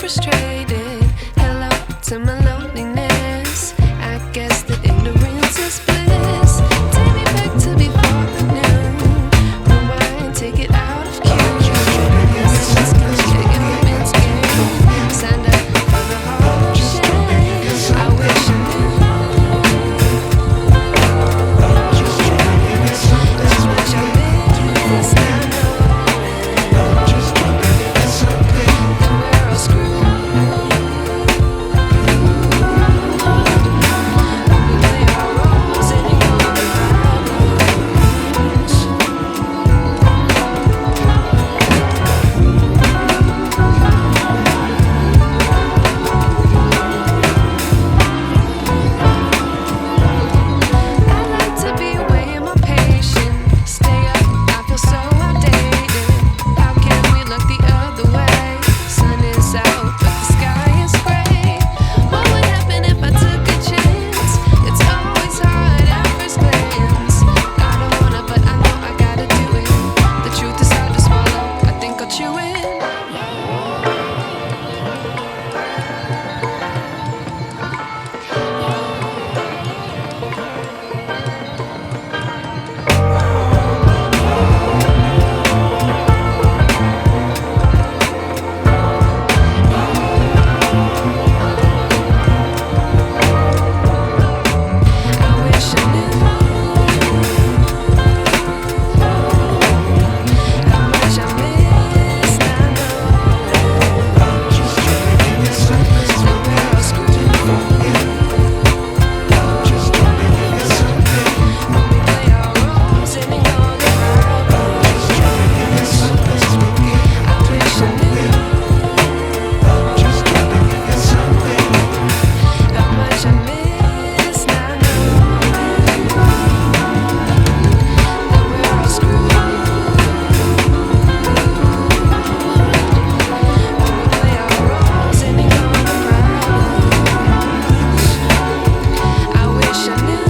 frustrated. Hello to my loneliness. I guess that ignorance is bliss. Take me back to before I knew. Rewind, take it out of cue. Signed up for the whole shit. I wish I knew. How much I miss not knowing that we're all screwed. We play our roles and ignore the problems. I like to be weighing my patience. Stay up, I feel so outdated. How can we look the other way? Sun is out, but the sky is gray. What would happen if I took a chance? It's always hard at first glance. I don't wanna, but I know I gotta do it. The truth is hard to swallow. I think I'll chew it. I wish I knew how much I miss not knowing that we're all screwed. When we play our roles and ignore the problems. I wish I knew how much I miss not knowing that we're all screwed. When we play our roles and ignore the problems. I wish I knew.